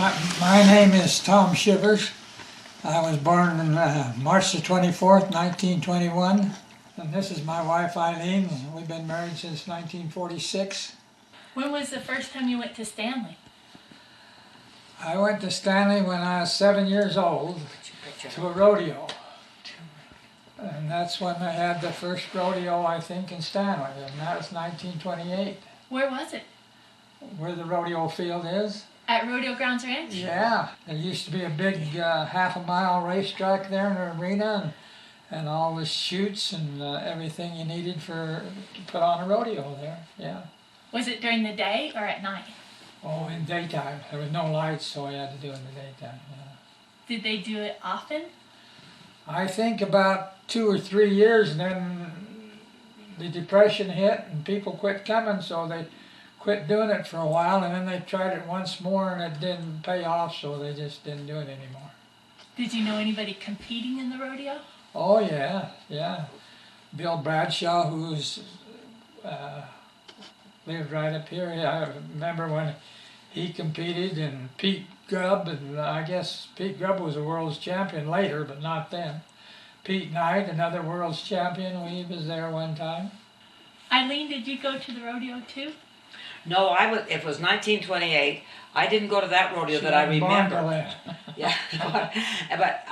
My name is Tom Chivers. I was born on March the 24th, 1921. And this is my wife, Aileen. We've been married since 1946. When was the first time you went to Stanley? I went to Stanley when I was 7 years old to a rodeo. And that's when they had the first rodeo, I think, in Stanley. And that was 1928. Where was it? Where the rodeo field is. At Rodeo Grounds Ranch? Yeah. There used to be a big half-a-mile racetrack there in the arena. And all the chutes and everything you needed to put on a rodeo there, yeah. Was it during the day or at night? Oh, in daytime. There was no lights, so I had to do it in the daytime, yeah. Did they do it often? I think about 2 or 3 years, and then the Depression hit and people quit coming, so they quit doing it for a while, and then they tried it once more and it didn't pay off, so they just didn't do it anymore. Did you know anybody competing in the rodeo? Oh, yeah, yeah. Bill Bradshaw, who's lived right up here. I remember when he competed, and Pete Grubb, and I guess Pete Grubb was a world's champion later, but not then. Pete Knight, another world's champion, he was there one time. Aileen, did you go to the rodeo too? No, it was 1928. I didn't go to that rodeo that I remember. Yeah, but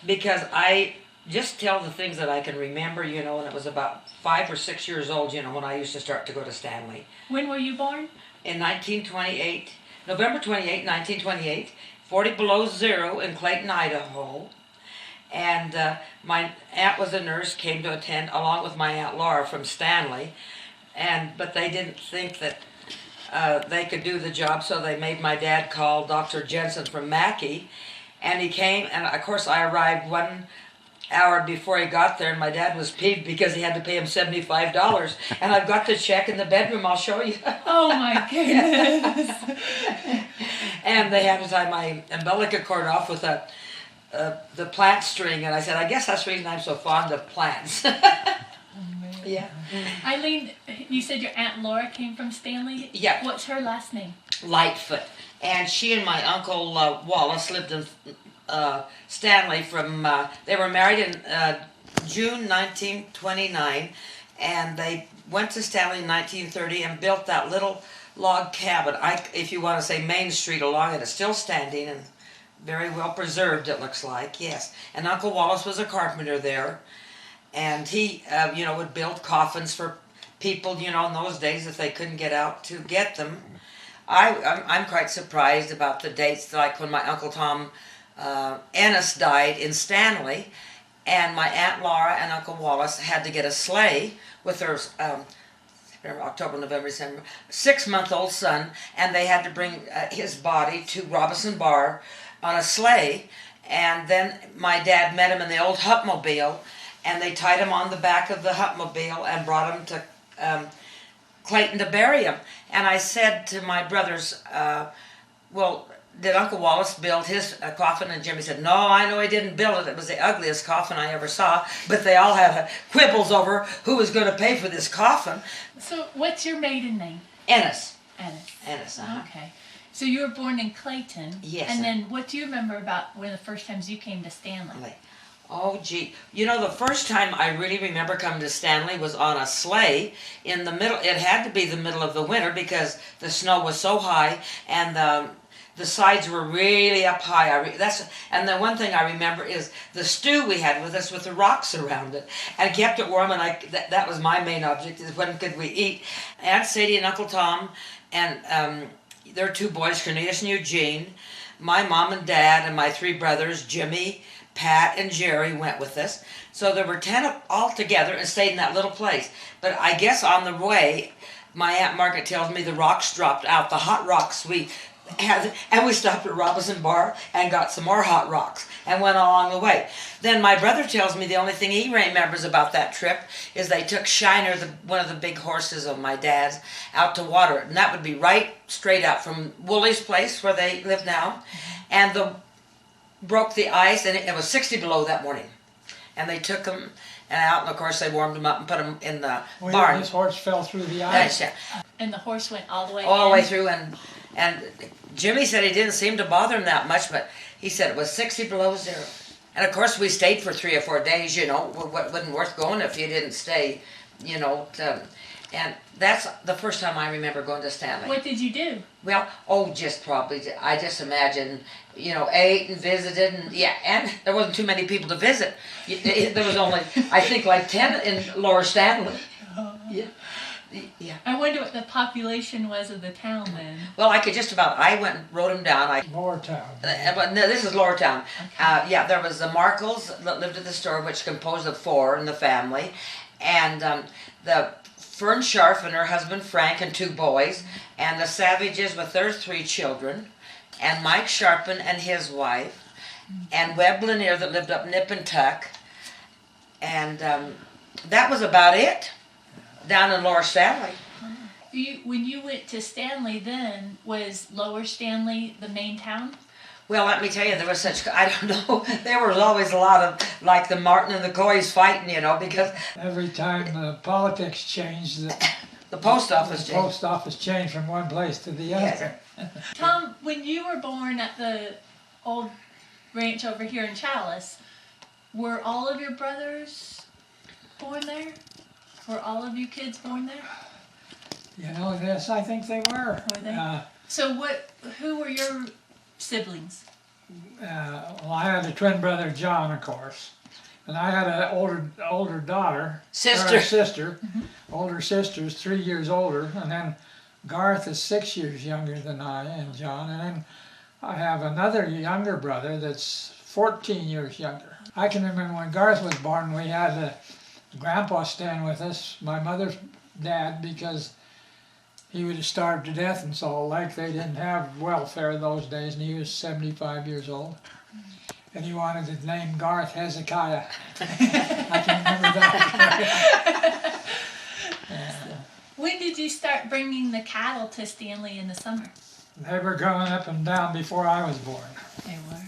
because I just tell the things that I can remember, and it was about 5 or 6 years old, when I used to start to go to Stanley. When were you born? In 1928, November 28, 1928, 40 below zero in Clayton, Idaho. And my aunt was a nurse, came to attend, along with my Aunt Laura from Stanley. But they didn't think that they could do the job, so they made my dad call Dr. Jensen from Mackey. And he came, and of course I arrived 1 hour before he got there, and my dad was peeved because he had to pay him $75. And I've got the check in the bedroom, I'll show you. Oh my goodness. And they had to tie my umbilical cord off with the plant string, and I said, I guess that's the reason I'm so fond of plants. Yeah. Aileen, you said your Aunt Laura came from Stanley? Yeah. What's her last name? Lightfoot. And she and my uncle Wallace lived in Stanley they were married in June 1929, and they went to Stanley in 1930 and built that little log cabin, if you want to say Main Street along it. It's still standing and very well preserved, it looks like, yes. And Uncle Wallace was a carpenter there, and he, would build coffins for people, in those days if they couldn't get out to get them. I'm quite surprised about the dates, like when my Uncle Tom Ennis died in Stanley, and my Aunt Laura and Uncle Wallace had to get a sleigh with their October, November, December, 6-month-old son, and they had to bring his body to Robinson Bar on a sleigh. And then my dad met him in the old Hupmobile, and they tied him on the back of the Hupmobile and brought him to Clayton to bury him. And I said to my brothers, well, did Uncle Wallace build his coffin? And Jimmy said, no, I know he didn't build it. It was the ugliest coffin I ever saw. But they all had quibbles over who was going to pay for this coffin. So what's your maiden name? Ennis. Ennis. Ennis, Okay. So you were born in Clayton. Yes. And then what do you remember about one of the first times you came to Stanley? Oh, gee. The first time I really remember coming to Stanley was on a sleigh in the middle. It had to be the middle of the winter because the snow was so high, and the sides were really up high. And the one thing I remember is the stew we had with us with the rocks around it, and kept it warm. And that was my main object, is when could we eat. Aunt Sadie and Uncle Tom and their 2 boys, Cornelius and Eugene, my mom and dad, and my 3 brothers, Jimmy, Pat, and Jerry, went with us. So there were 10 all together and stayed in that little place. But I guess on the way, my Aunt Margaret tells me the rocks dropped out, the hot rocks we had, and we stopped at Robinson Bar and got some more hot rocks and went along the way. Then my brother tells me the only thing he remembers about that trip is they took Shiner, one of the big horses of my dad's, out to water it. And that would be right straight out from Wooley's place where they live now. And broke the ice, and it was 60 below that morning. And they took him out, and of course they warmed him up and put him in the barn. His horse fell through the ice. Yeah. And the horse went all the way all the way through, and And Jimmy said it didn't seem to bother him that much, but he said it was 60 below zero. And of course, we stayed for 3 or 4 days. You know, it wasn't worth going if you didn't stay. You know, and that's the first time I remember going to Stanley. What did you do? Well, just probably, I just imagine, you know, ate and visited, and yeah, and there wasn't too many people to visit. There was only, I think, like 10 in Lower Stanley. Yeah. Yeah. I wonder what the population was of the town then. Well, I went and wrote them down. Lower Town. But no, this is Lower Town. Yeah, there was the Markles that lived at the store, which composed of 4 in the family, and the Fern Scharf and her husband Frank and 2 boys, and the Savages with their 3 children, and Mike Sharpen and his wife, and Webb Lanier that lived up Nip and Tuck, and that was about it down in Lower Stanley. When you went to Stanley then, was Lower Stanley the main town? Well, let me tell you, there was I don't know, there was always a lot of, like the Martin and the Coys fighting, you know, because Every time the politics changed, the post office the changed. post office changed from one place to the other. Tom, when you were born at the old ranch over here in Challis, were all of your brothers born there? Were all of you kids born there? You know, yes, I think they were. Were they? So who were your siblings? Well, I had a twin brother, John, of course, and I had an older daughter, Sister. or a sister, older sister's 3 years older, and then Garth is 6 years younger than I and John, and then I have another younger brother that's 14 years younger. I can remember when Garth was born, we had Grandpa staying with us, my mother's dad, because he would have starved to death in Salt Lake. They didn't have welfare those days, and he was 75 years old. And he wanted to name Garth Hezekiah. I can remember that. When did you start bringing the cattle to Stanley in the summer? They were going up and down before I was born. They were.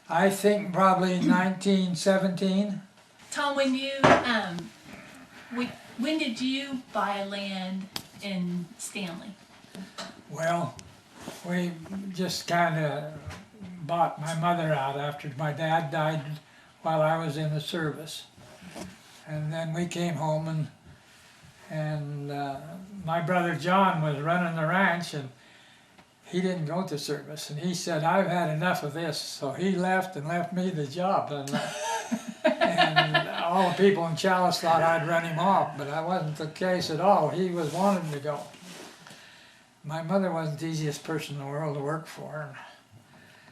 I think probably 1917. Tom, when did you buy land in Stanley? Well, we just kind of bought my mother out after my dad died while I was in the service. And then we came home, and my brother John was running the ranch, and he didn't go to service. And he said, I've had enough of this. So he left and left me the job. And all the people in Challis thought I'd run him off, but that wasn't the case at all. He was wanting to go. My mother wasn't the easiest person in the world to work for.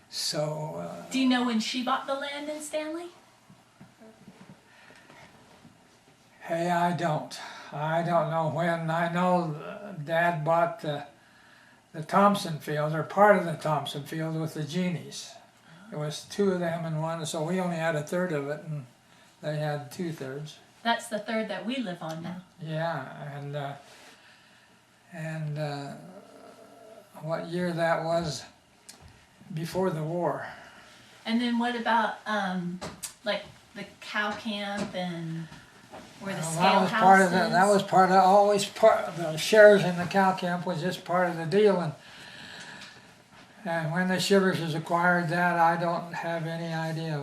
So. Do you know when she bought the land in Stanley? Hey, I don't know when. I know Dad bought the Thompson field, or part of the Thompson field, with the Genies. There was 2 of them and one, so we only had 1/3 of it, and they had 2/3. That's the 1/3 that we live on now. Yeah, and what year that was? Before the war. And then what about like the cow camp and where the Well, scale that was house part of is? that was part of always part. The shares in the cow camp was just part of the deal, and when the Chivers was acquired that, I don't have any idea.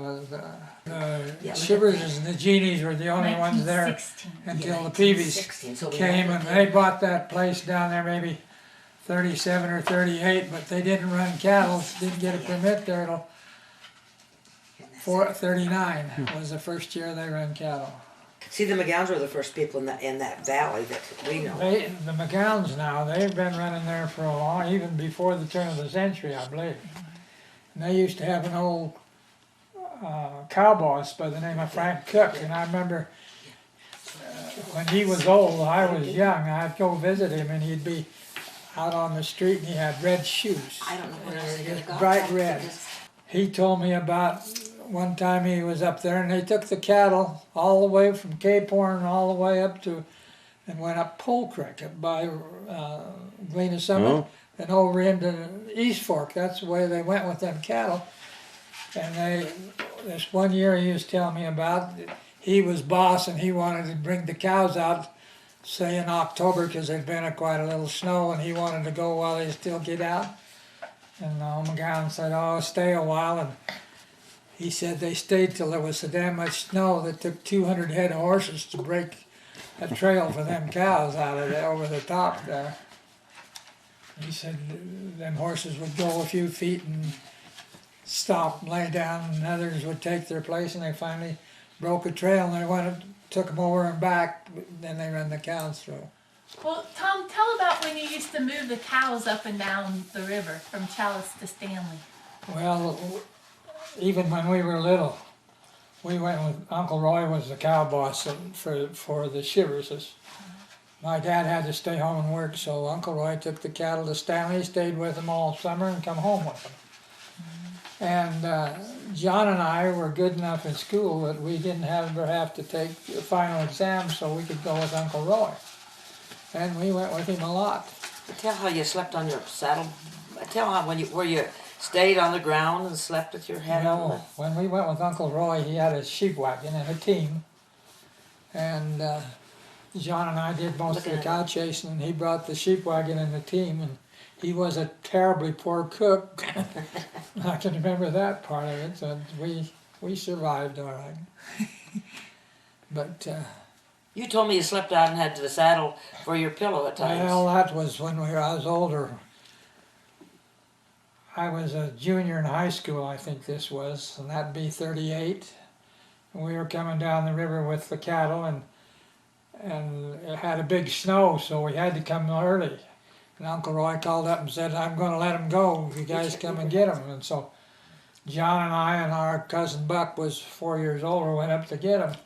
The Chivers and the Genies were the only ones there 1916. until the Peavies came, and they bought that place down there maybe 37 or 38, but they didn't run cattle, didn't get a permit there till 39 was the first year they ran cattle. See, the McGowns were the first people in that valley that we know. The McGowns now, they've been running there for a long, even before the turn of the century, I believe. And they used to have an old cow boss by the name of Frank Cook, and I remember when he was old, I was young, I'd go visit him, and he'd be out on the street, and he had red shoes. I don't know when I was Bright red. He told me about one time he was up there, and they took the cattle all the way from Cape Horn all the way up to, and went up Pole Creek up by Galena Summit, and over into East Fork. That's the way they went with them cattle. And this one year he was telling me about, he was boss, and he wanted to bring the cows out, say in October, because there'd been quite a little snow, and he wanted to go while they still get out. And the Omegan said, oh, stay a while. And he said they stayed till there was so damn much snow that took 200 head of horses to break a trail for them cows out of there over the top there. He said them horses would go a few feet and stop and lay down, and others would take their place, and they finally broke a trail, and they went, took them over and back, then they ran the cows through. Well, Tom, tell about when you used to move the cows up and down the river from Challis to Stanley. Well, even when we were little, we went with Uncle Roy was the cow boss for the Chivers. My dad had to stay home and work, so Uncle Roy took the cattle to Stanley, stayed with them all summer, and come home with them. And John and I were good enough in school that we didn't ever have to take the final exam, so we could go with Uncle Roy. And we went with him a lot. Tell how you slept on your saddle. Tell how where you stayed on the ground and slept with your head on the... When we went with Uncle Roy, he had a sheep wagon and a team. And John and I did most of the cow chasing, and he brought the sheep wagon and the team. And he was a terribly poor cook. I can remember that part of it. So we survived all right. But you told me you slept out and had the saddle for your pillow at times. well, that was when I was older. I was a junior in high school, I think this was, and that'd be 38. And we were coming down the river with the cattle, and it had a big snow, so we had to come early. And Uncle Roy called up and said, I'm going to let them go. You guys come and get them. And so John and I and our cousin Buck was 4 years older, went up to get them.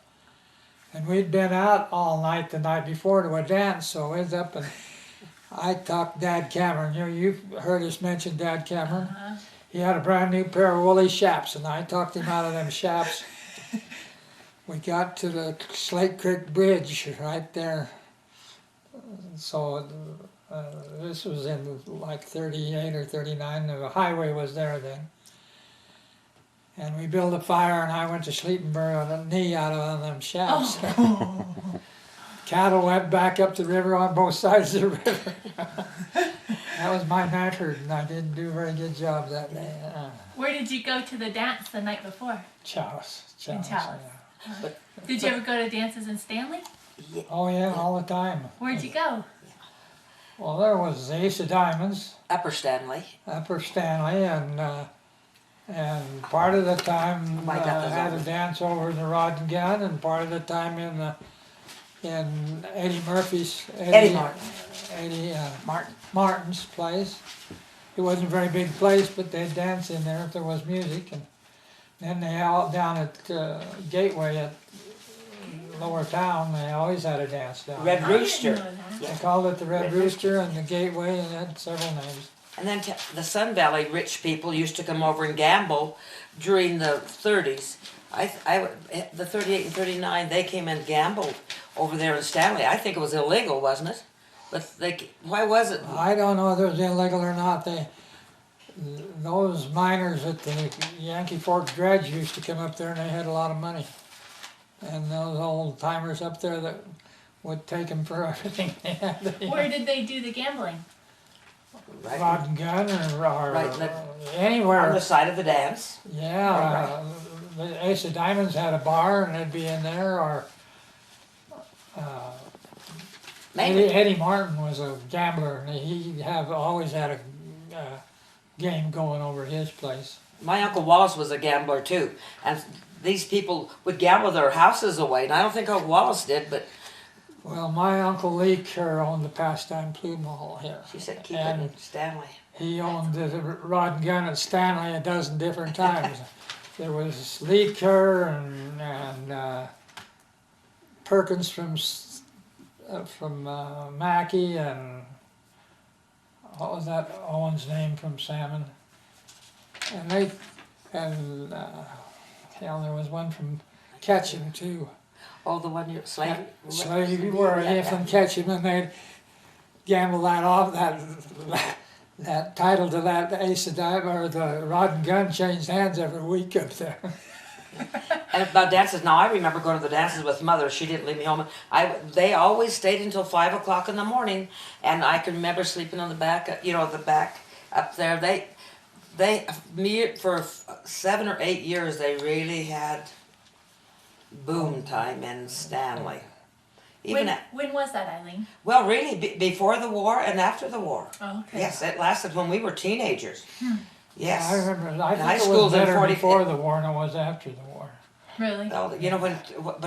And we'd been out all night the night before to a dance, so we was up and I talked Dad Cameron. You've heard us mention Dad Cameron. He had a brand new pair of woolly chaps, and I talked him out of them chaps. We got to the Slate Creek Bridge right there. So this was in like 38 or 39. The highway was there then. And we built a fire, and I went to sleep and burned a knee out of one of them shafts. Oh. Cattle went back up the river on both sides of the river. That was my night herd, and I didn't do a very good job that day. Where did you go to the dance the night before? Challis. In Challis. Yeah. Did you ever go to dances in Stanley? Yeah. Oh yeah, all the time. Where'd you go? Well, there was the Ace of Diamonds, Upper Stanley. Upper Stanley, and part of the time My God, had a dance over in the Rod and Gun, and part of the time in Eddie Murphy's Eddie Martin's place. It wasn't a very big place, but they'd dance in there if there was music. And then they out down at Gateway at Lower Town, they always had a dance down Red there. Rooster. They called it the Red Rooster and the Gateway, and it had several names. And then the Sun Valley rich people used to come over and gamble during the 30s. The 38 and 39, they came and gambled over there in Stanley. I think it was illegal, wasn't it? But why was it? I don't know if it was illegal or not. Those miners at the Yankee Fork Dredge used to come up there, and they had a lot of money. And those old timers up there that would take them for everything they had. Where did they do the gambling? Right. Rod and Gun or Right, anywhere. On the side of the dance. Yeah, the Ace of Diamonds had a bar, and they'd be in there, or Eddie Martin was a gambler, and he always had a game going over his place. My Uncle Wallace was a gambler too, and these people would gamble their houses away, and I don't think Uncle Wallace did, but... Well, my Uncle Lee Kerr owned the Pastime Plume Hall here. She said keep it in Stanley. He owned the Rod and Gun at Stanley a dozen different times. There was Lee Kerr and Perkins from Mackey, and what was that Owen's name from Salmon? And there was one from Ketchum too. Oh, the one you're slave. Slave were from Ketchum, and they'd gamble that off, that title to that Ace of Diamonds, or the Rod and Gun changed hands every week up there. And about dances, now I remember going to the dances with Mother. She didn't leave me home. They always stayed until 5 o'clock in the morning, and I can remember sleeping on the back, the back up there. For 7 or 8 years, they really had boom time in Stanley. When was that, Eileen? Well, really, before the war and after the war. Oh, okay. Yes, it lasted when we were teenagers. Yes. I remember, I high think it school's was in better 40 before the war than it was after the war. Really? Well,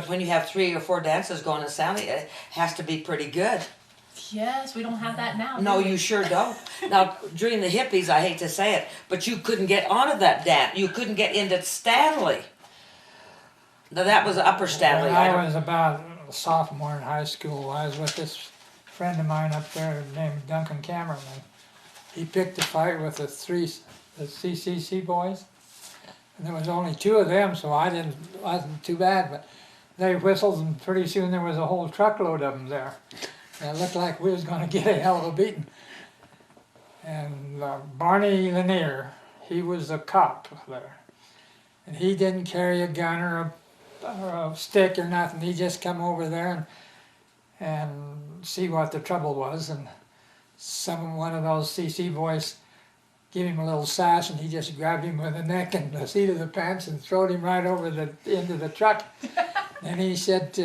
when you have 3 or 4 dances going in Stanley, it has to be pretty good. Yes, we don't have that now. No, do we? you sure don't. Now, during the hippies, I hate to say it, but you couldn't get onto that dance. You couldn't get into Stanley. Now, that was Upper Stanley. When I was about a sophomore in high school, I was with this friend of mine up there named Duncan Cameron. And he picked a fight with the CCC boys. And there was only 2 of them, so wasn't too bad, but they whistled and pretty soon there was a whole truckload of them there. And it looked like we was gonna get a hell of a beating. And Barney Lanier, he was a cop there. And he didn't carry a gun or a stick or nothing. He just come over there and see what the trouble was. And one of those CC boys gave him a little sash, and he just grabbed him by the neck and the seat of the pants and throwed him right over the end of the truck. And he said,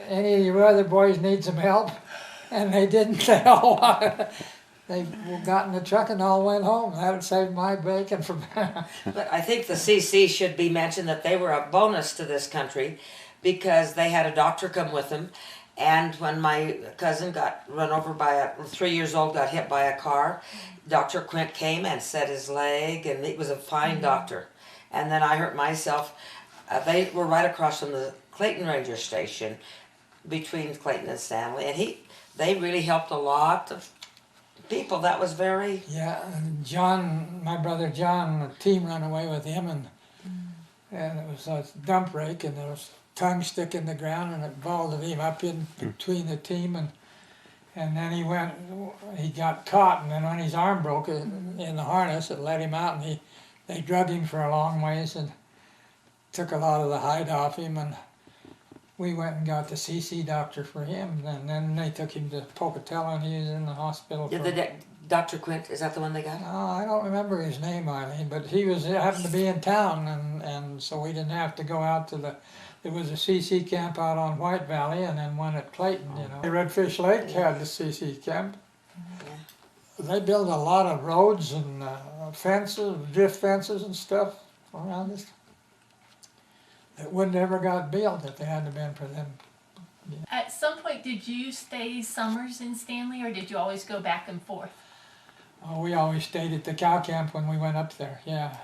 any of you other boys need some help? And they didn't. They all they got in the truck and all went home. That would save my bacon from. But I think the CC should be mentioned that they were a bonus to this country because they had a doctor come with them. And when my cousin got run over by 3 years old, got hit by a car, Dr. Quint came and set his leg, and he was a fine doctor. And then I hurt myself. They were right across from the Clayton Ranger Station, between Clayton and Stanley, and they really helped a lot of people. That was very... Yeah, and John, my brother John, the team ran away with him, and it was a dump rake, and there was tongue stick in the ground, and it vaulted him up in between the team, and then he got caught, and then when his arm broke in the harness, it let him out, and they drug him for a long ways and took a lot of the hide off him, and we went and got the CC doctor for him, and then they took him to Pocatello, and he was in the hospital. Dr. Quint, is that the one they got? No, I don't remember his name, Eileen, but he happened to be in town, and so we didn't have to go out to there was a CC camp out on White Valley, and then one at Clayton, Redfish Lake had the CC camp. They built a lot of roads and fences, drift fences and stuff around this. It wouldn't ever got built if it hadn't been for them. At some point, did you stay summers in Stanley, or did you always go back and forth? Oh, we always stayed at the cow camp when we went up there, yeah.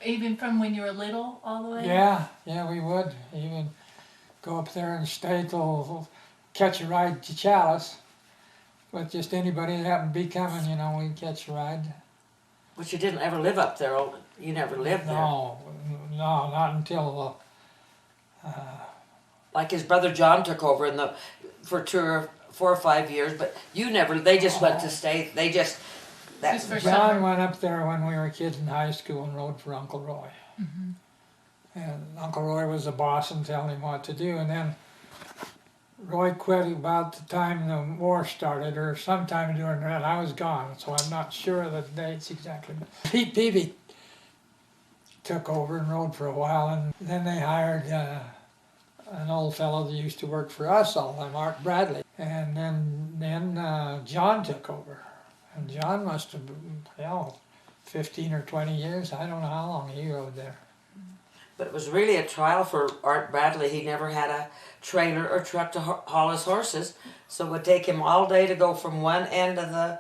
Even from when you were little, all the way? Yeah, we would. Even go up there and stay till catch a ride to Challis. But just anybody that happened to be coming, we'd catch a ride. But you didn't ever live up there. You never lived there. No, not until... like his brother John took over for 4 or 5 years, but you never, they just went to stay, Just for John summer. went up there when we were kids in high school and rode for Uncle Roy. And Uncle Roy was the boss and telling him what to do, and then Roy quit about the time the war started, or sometime during that. I was gone, so I'm not sure of the dates exactly. Pete Peavy took over and rode for a while, and then they hired an old fellow that used to work for us all the time, Art Bradley. And then John took over. And John must have been, 15 or 20 years. I don't know how long he rode there. But it was really a trial for Art Bradley. He never had a trailer or truck to haul his horses, so it would take him all day to go from one end of the...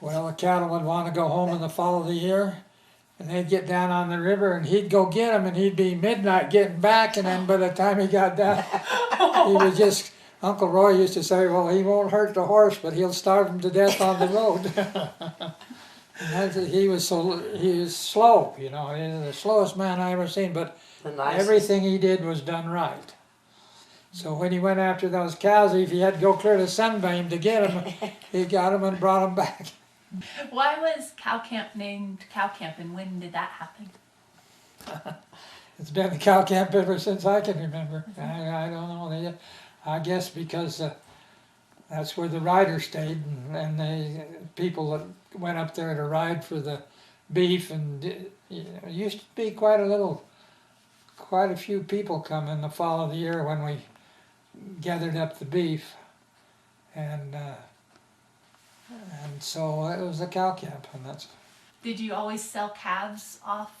Well, the cattle would want to go home in the fall of the year, and they'd get down on the river, and he'd go get them, and he'd be midnight getting back, and then by the time he got down, he was just... Uncle Roy used to say, well, he won't hurt the horse, but he'll starve him to death on the road. He was slow, he was the slowest man I ever seen, but everything he did was done right. So when he went after those cows, if he had to go clear to Sunbeam to get them, he got them and brought them back. Why was Cow Camp named Cow Camp, and when did that happen? It's been the cow camp ever since I can remember. I don't know. I guess because that's where the riders stayed, and the people that went up there to ride for the beef, and you know, it used to be quite a few people come in the fall of the year when we gathered up the beef, and so it was a cow camp, and that's. Did you always sell calves off?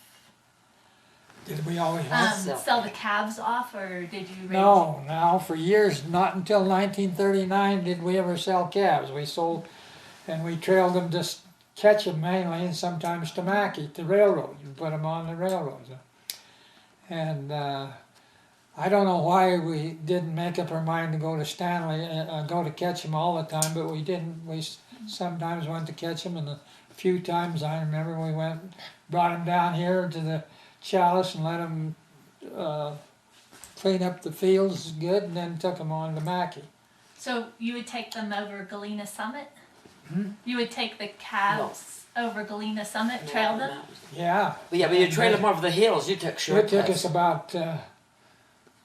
Did we always Sell the calves off, or did you raise? No, for years, not until 1939 did we ever sell calves. We sold, and we trailed them to catch them mainly, and sometimes to Mackey, the railroad. You put them on the railroads. And I don't know why we didn't make up our mind to go to Stanley, go to catch them all the time, but we didn't. We sometimes went to catch them, and a few times I remember we brought them down here to the Challis and let them clean up the fields good, and then took them on to Mackey. So you would take them over Galena Summit? You would take the calves over Galena Summit, trail them? Yeah. But you trailed them over the hills. You took shortcuts. It took us about, I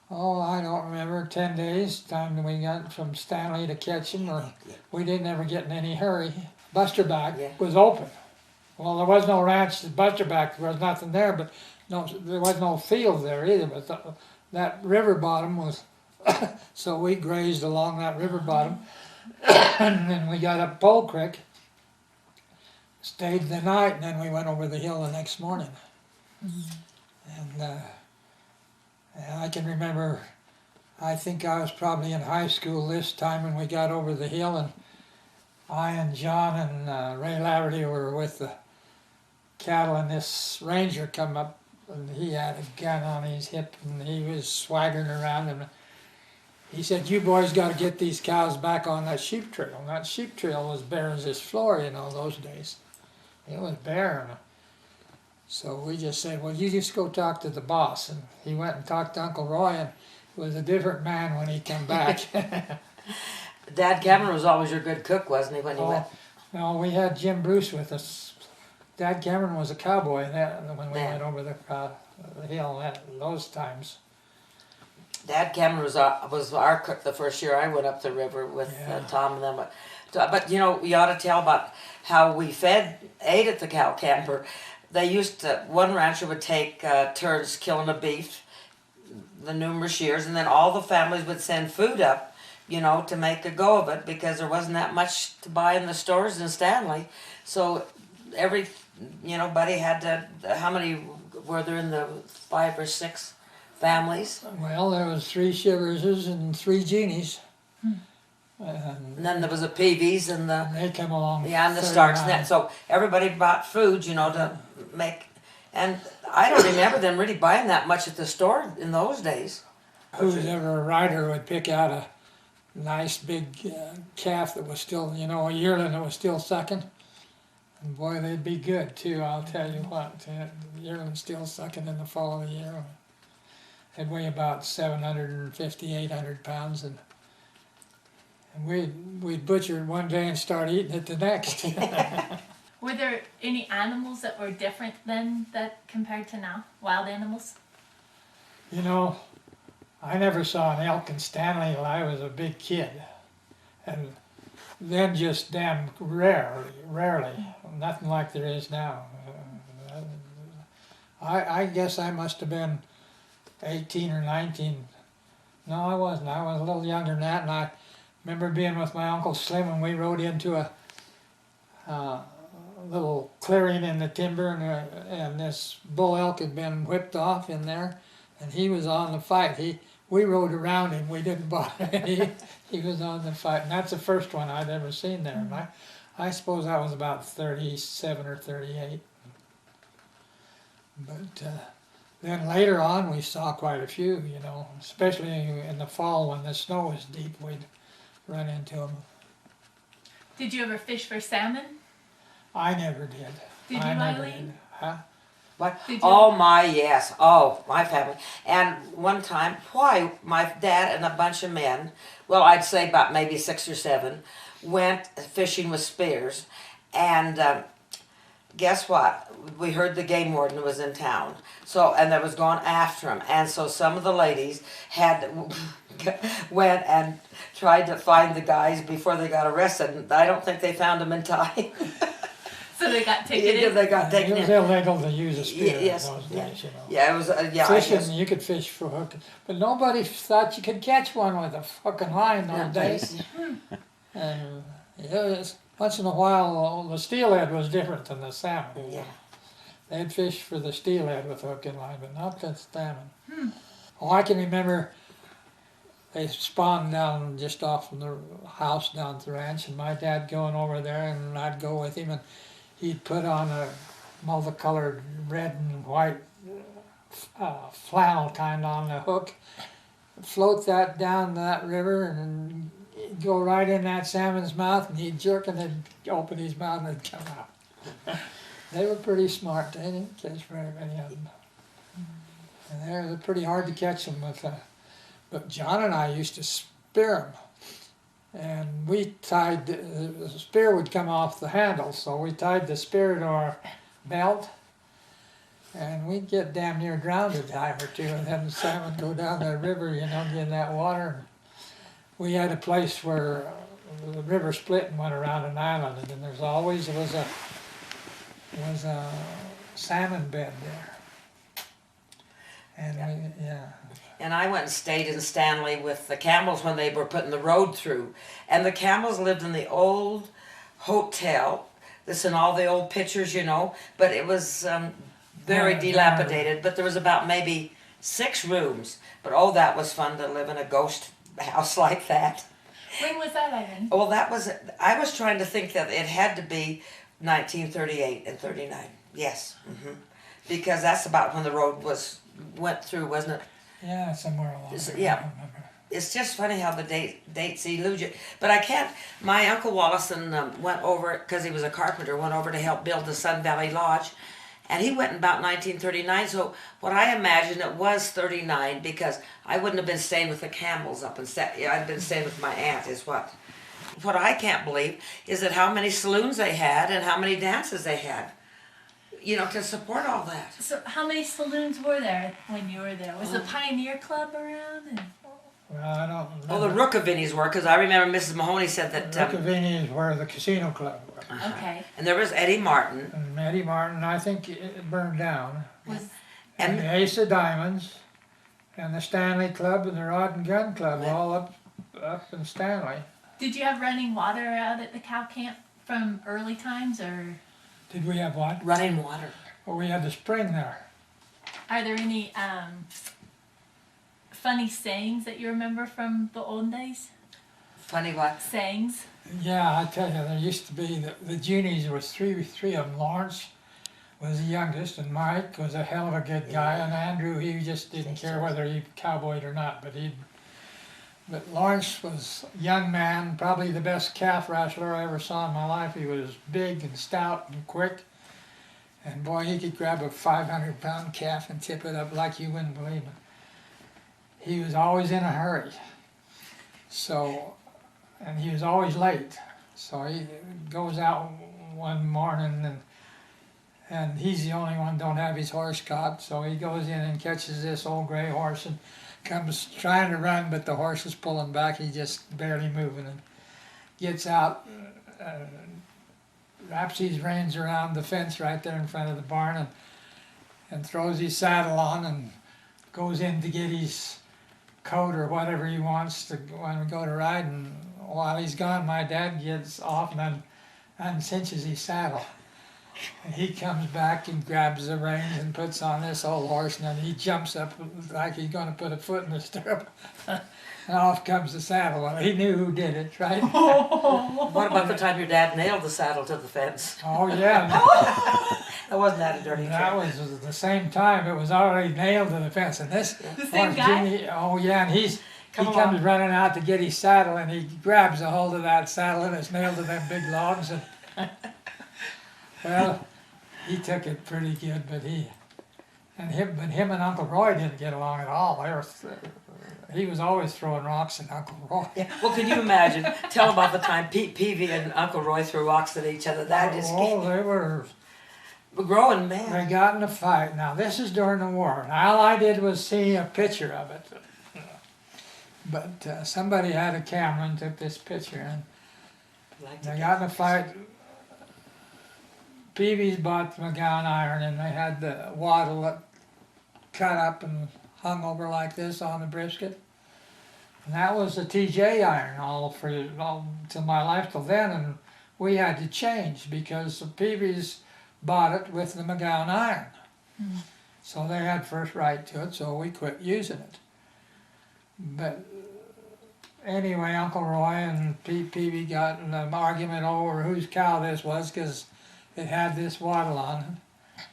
don't remember, 10 days, time that we got from Stanley to catch them, or we didn't ever get in any hurry. Busterback was open. Well, there was no ranch at Busterback, there was nothing there, but there was no field there either, but that river bottom was, so we grazed along that river bottom, and then we got up Pole Creek, stayed the night, and then we went over the hill the next morning. And I can remember, I think I was probably in high school this time when we got over the hill, and I and John and Ray Laverty were with the cattle, and this ranger come up, and he had a gun on his hip, and he was swaggering around, and he said, "You boys got to get these cows back on that sheep trail." And that sheep trail was bare as this floor, you know, those days. It was bare. So we just said, "Well, you just go talk to the boss." And he went and talked to Uncle Roy, and it was a different man when he came back. Dad Cameron was always your good cook, wasn't he, when you went? No, we had Jim Bruce with us. Dad Cameron was a cowboy when we went over the hill those times. Dad Cameron was our cook the first year I went up the river with Tom and them. But you know, you ought to tell about how we ate at the cow camper. They used to, one rancher would take turns killing a beef, the numerous years, and then all the families would send food up, you know, to make a go of it, because there wasn't that much to buy in the stores in Stanley. So buddy had to, how many were there in the 5 or 6 families? Well, there was 3 Chiverses and 3 Genies. And then there was the Peavies and they came along. Yeah, and the Starks. And so everybody bought food, you know, to make. And I don't remember them really buying that much at the store in those days. Who's ever a rider would pick out a nice big calf that was still, you know, a yearling that was still sucking. And boy, they'd be good too, I'll tell you what. The yearling's still sucking in the fall of the year. They'd weigh about 750, 800 pounds. And we'd butcher it one day and start eating it the next. Were there any animals that were different then that compared to now? Wild animals? You know, I never saw an elk in Stanley till I was a big kid. And then just damn rarely. Nothing like there is now. I guess I must have been 18 or 19. No, I wasn't. I was a little younger than that, and I remember being with my Uncle Slim, and we rode into a little clearing in the timber, and this bull elk had been whipped off in there, and he was on the fight. We rode around him. We didn't bother him. He was on the fight, and that's the first one I'd ever seen there. And I suppose I was about 37 or 38. But then later on, we saw quite a few, you know, especially in the fall when the snow was deep, we'd run into them. Did you ever fish for salmon? I never did. Did you, Aileen? Huh? What? Oh my, yes. Oh, my family. And one time, my dad and a bunch of men, well, I'd say about maybe 6 or 7, went fishing with spears. And guess what? We heard the game warden was in town. So, and they was going after him. And so some of the ladies went and tried to find the guys before they got arrested. And I don't think they found them in time. So they got ticketed. They got taken It was in. illegal to use a spear Yes, in those days, you know. Yeah, it was. Yeah, I guess. Fishing, you could fish for hook, but nobody thought you could catch one with a fucking line those Yeah, days. And once in a while, the steelhead was different than the salmon. Yeah. They'd fish for the steelhead with hook and line, but not the salmon. Oh, I can remember they spawned down just off from the house down at the ranch, and my dad going over there, and I'd go with him, and he'd put on a multicolored red and white flannel kind on the hook, float that down that river, and he'd go right in that salmon's mouth, and he'd jerk, and then open his mouth, and it'd come out. They were pretty smart. They didn't catch very many of them. And they're pretty hard to catch them with. But John and I used to spear them, and we tied the spear would come off the handle, so we tied the spear to our belt, and we'd get damn near drowned a time or two, and then the salmon go down the river, you know, get in that water. We had a place where the river split and went around an island, and then there was a salmon bed there. And And I went and stayed in Stanley with the camels when they were putting the road through. And the camels lived in the old hotel. This in all the old pictures, you know. But it was very dilapidated. But there was about maybe 6 rooms. But oh, that was fun to live in a ghost house like that. When was that, Aileen? Well, I was trying to think that it had to be 1938 and 39. Yes. Because that's about when the road went through, wasn't it? yeah, somewhere along there. Yeah. I don't remember. It's just funny how the dates elude you. But I can't. My Uncle Wallison went over, because he was a carpenter, went over to help build the Sun Valley Lodge. And he went in about 1939. So what I imagine it was 39, because I wouldn't have been staying with the camels up in I'd been staying with my aunt, is what. What I can't believe is that how many saloons they had and how many dances they had. You know, to support all that. So how many saloons were there when you were there? Was the Pioneer Club around? And... Well, I don't remember. Oh, the Rookavinis were, because I remember Mrs. Mahoney said that. Rookavini is where the casino club was. Okay. And there was Eddie Martin. And Eddie Martin, I think it burned down. Was And the Ace of Diamonds, and the Stanley Club, and the Rod and Gun Club, all up in Stanley. Did you have running water out at the cow camp from early times, or Did we have what? Running water. Well, we had the spring there. are there any funny sayings that you remember from the old days? Funny what? Sayings? Yeah, I tell you, there used to be, the Junies was three of them. Lawrence was the youngest, and Mike was a hell of a good guy, and Andrew, he just didn't care whether he cowboyed or not, but Lawrence was a young man, probably the best calf wrestler I ever saw in my life. He was big and stout and quick, and boy, he could grab a 500-pound calf and tip it up like you wouldn't believe it. He was always in a hurry, so, and he was always late. So he goes out one morning, and he's the only one don't have his horse caught, so he goes in and catches this old gray horse and comes trying to run, but the horse is pulling back. He's just barely moving, and gets out, wraps his reins around the fence right there in front of the barn, and throws his saddle on and goes in to get his coat or whatever he wants to when we go to ride. And while he's gone, my dad gets off and uncinches his saddle. And he comes back and grabs the reins and puts on this old horse, and then he jumps up like he's going to put a foot in the stirrup. And off comes the saddle. Well, he knew who did it, right? What about the time your dad nailed the saddle to the fence? Oh, yeah. That wasn't that a dirty That trick. was at the same time. It was already nailed to the fence. And this The same horse, guy? Jimmy, oh, yeah, and he Come comes along. running out to get his saddle, and he grabs a hold of that saddle, and it's nailed to them big logs. And, well, he took it pretty good, but him and Uncle Roy didn't get along at all. He was always throwing rocks at Uncle Roy. Yeah. Well, can you imagine? Tell about the time Peavy and Uncle Roy threw rocks at each other. That just Oh, they were growing they man. got in a fight. Now this is during the war, and all I did was see a picture of it. But somebody had a camera and took this picture, and Like to they get- got in a fight. Peavy's bought the McGowan iron, and they had the wattle that cut up and hung over like this on the brisket. And that was the TJ iron all till my life till then, and we had to change because the Peavy's bought it with the McGowan iron. So they had first right to it, so we quit using it. But anyway, Uncle Roy and Pete Peavy got in an argument over whose cow this was because it had this wattle on it.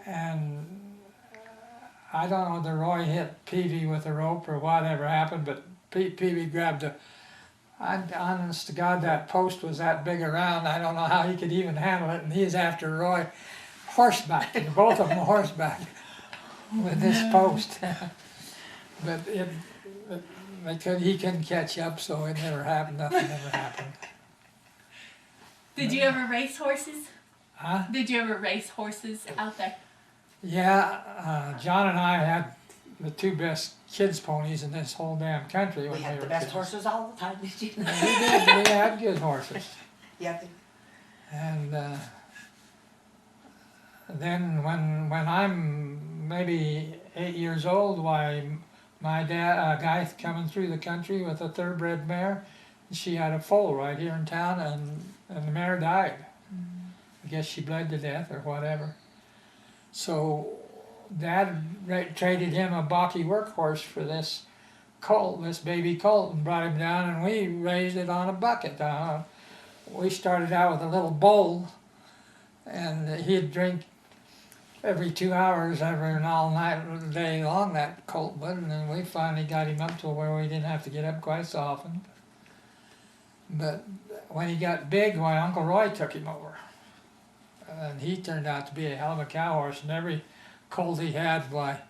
And I don't know whether Roy hit Peavy with a rope or whatever happened, but Pete Peavy grabbed honest to God, that post was that big around. I don't know how he could even handle it, and he was after Roy horseback, and both of them horseback with this post. But he couldn't catch up, so it never happened. Nothing ever happened. Did you ever race horses? Huh? Did you ever race horses out there? Yeah, John and I had the two best kids' ponies in this whole damn country. We when had we the were best kids. horses all the time, did you? We did. We had good horses. Yep. And then when I'm maybe 8 years old, why my dad, a guy coming through the country with a thoroughbred mare, she had a foal right here in town, and the mare died. I guess she bled to death or whatever. So Dad traded him a balky workhorse for this colt, this baby colt, and brought him down, and we raised it on a bucket. We started out with a little bowl, and he'd drink every 2 hours, every and all night, day long, that colt would, and then we finally got him up to where we didn't have to get up quite so often. But when he got big, why, Uncle Roy took him over. And he turned out to be a hell of a cow horse, and every colt he had, why,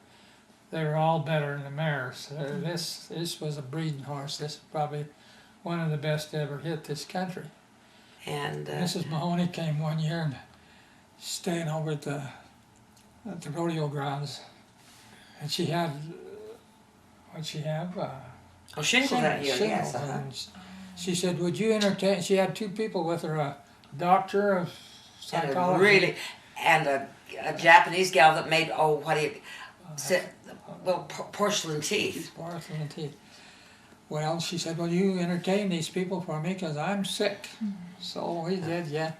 they were all better than the mares. This was a breeding horse. This is probably one of the best to ever hit this country. And Mrs. Mahoney came one year and staying over at the rodeo grounds, and she had, what'd she have? shingles that year, yes. Shingles. And she said, would you entertain, she had two people with her, a doctor of psychology. And a Japanese gal that made, porcelain teeth. Porcelain teeth. Well, she said, well, you entertain these people for me because I'm sick. So we did, yeah.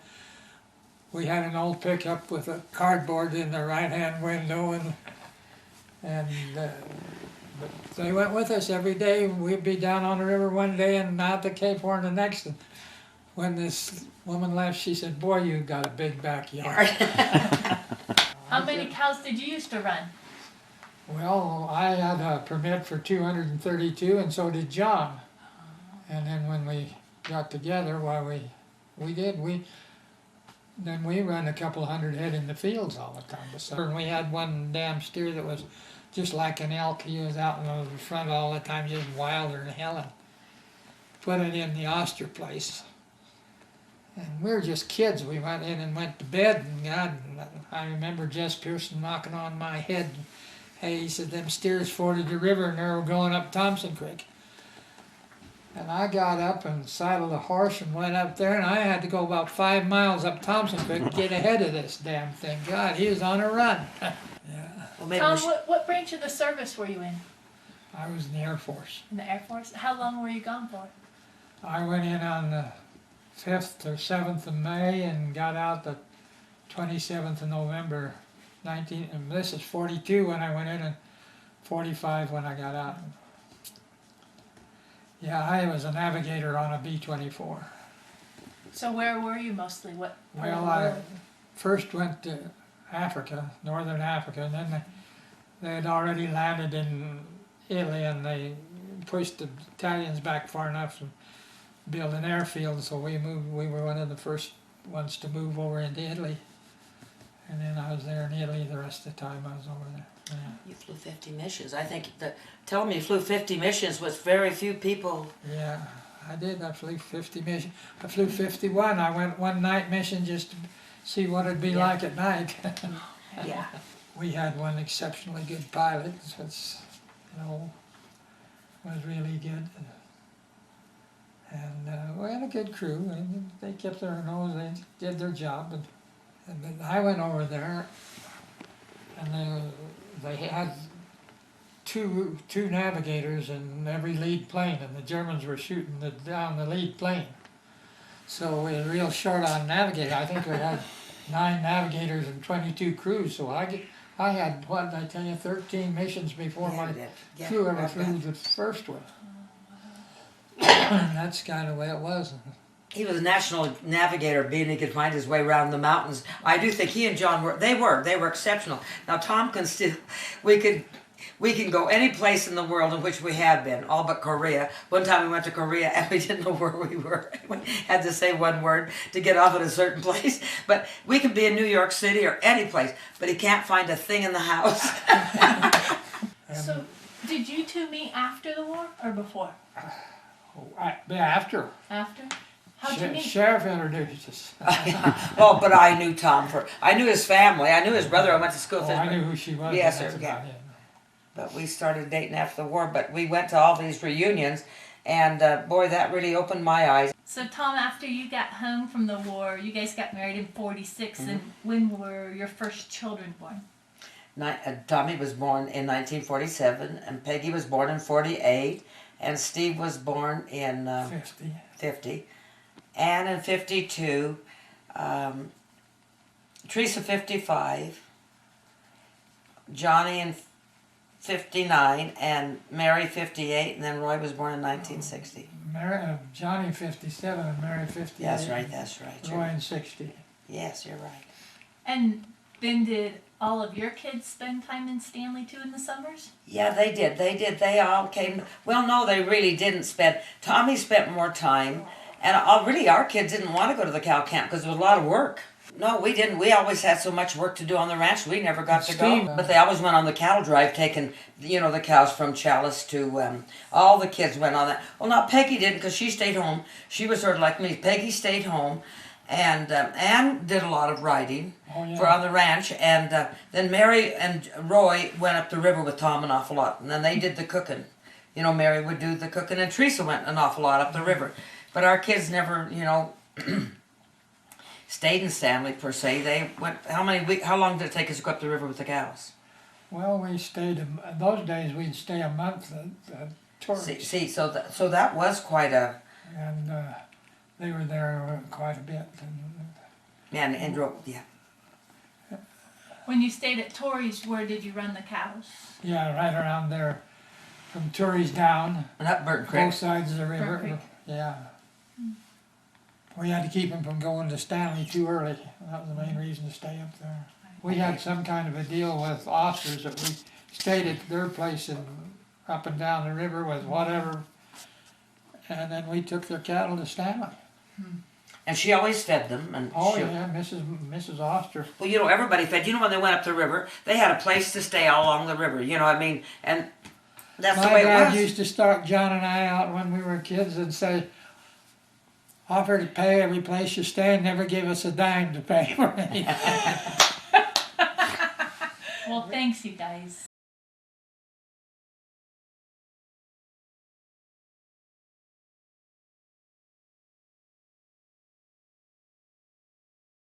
We had an old pickup with a cardboard in the right-hand window, and but they went with us every day. We'd be down on the river one day and out to Cape Horn the next. And when this woman left, she said, boy, you got a big backyard. How many cows did you used to run? Well, I had a permit for 232, and so did John. And then when we got together, then we run a couple hundred head in the fields all the time. And we had one damn steer that was just like an elk. He was out in the front all the time, just wilder than hell. And put it in the Oster place. And we were just kids. We went in and went to bed, and God, I remember Jess Pearson knocking on my head. Hey, he said, them steers forded the river and they were going up Thompson Creek. And I got up and saddled a horse and went up there, and I had to go about 5 miles up Thompson Creek to get ahead of this damn thing. God, he was on a run. Yeah. Well, Tom, what branch of the service were you in? I was in the Air Force. In the Air Force? How long were you gone for? I went in on the 5th or 7th of May and got out the 27th of November. And this is 42 when I went in, and 45 when I got out. Yeah, I was a navigator on a B-24. So where were you mostly? What part of Well, the I world? first went to Africa, northern Africa, and then they had already landed in Italy, and they pushed the Italians back far enough to build an airfield, so we were one of the first ones to move over into Italy. And then I was there in Italy the rest of the time I was over there. Yeah. You flew 50 missions. I think tell me you flew 50 missions with very few people. Yeah, I did. I flew 50 missions. I flew 51. I went one night mission just to see what it'd be like at night. Yeah. We had one exceptionally good pilot, which, was really good. And we had a good crew, and they kept their nose, they did their job. And And then I went over there, and they had two navigators in every lead plane, and the Germans were shooting down the lead plane. So we were real short on navigators. I think we had 9 navigators and 22 crews. So I had, what did I tell you, 13 missions before my crew ever flew the first one. And that's kind of the way it was. He was a national navigator, being he could find his way around the mountains. I do think he and John were exceptional. Now Tom can still, we can go any place in the world in which we have been, all but Korea. One time we went to Korea and we didn't know where we were. We had to say one word to get off at a certain place. But we could be in New York City or any place, but he can't find a thing in the house. So, did you two meet after the war or before? After. After? How'd you meet? Sheriff introduced us. Well, but I knew Tom I knew his family. I knew his brother. I went to school with his I brother. knew who she was. Yes, and sir, that's yeah. about it. But we started dating after the war. But we went to all these reunions, and boy, that really opened my eyes. So, Tom, after you got home from the war, you guys got married in '46, and when were your first children born? Tommy was born in 1947, and Peggy was born in '48, and Steve was born in 50. Ann in 52, Teresa 55, Johnny in 59, and Mary 58, and then Roy was born in 1960. Johnny 57 and Mary 58. That's right. Roy in 60. Yes, you're right. And then did all of your kids spend time in Stanley too in the summers? Yeah, they did. They all came. Well, no, they really didn't spend. Tommy spent more time. And really, our kids didn't want to go to the cow camp because it was a lot of work. No, we didn't. We always had so much work to do on the ranch, we never got to go. But they always went on the cattle drive, taking, the cows from Challis to, all the kids went on that. Well, not Peggy didn't, because she stayed home. She was sort of like me. Peggy stayed home, and Ann did a lot of riding for on the ranch. And then Mary and Roy went up the river with Tom an awful lot, and then they did the cooking. Mary would do the cooking, and Teresa went an awful lot up the river. But our kids never, stayed in Stanley per se. They went. How long did it take us to go up the river with the cows? Well, we stayed. In those days, we'd stay a month at Torrance. See, so that was quite a. And they were there quite a bit. And drove. Yeah. When you stayed at Torrey's, where did you run the cows? Yeah, right around there, from Torrey's down. And up Burton Creek. Both sides of the river. Burton Creek. Yeah. We had to keep them from going to Stanley too early. That was the main reason to stay up there. We had some kind of a deal with Osters that we stayed at their place and up and down the river with whatever, and then we took their cattle to Stanley. And she always fed them. And Mrs. Oster. Well, everybody fed. When they went up the river, they had a place to stay all along the river. And that's the way it was. My dad used to start John and I out when we were kids and say, offer to pay every place you stay and never give us a dime to pay for anything. Well, thanks, you guys.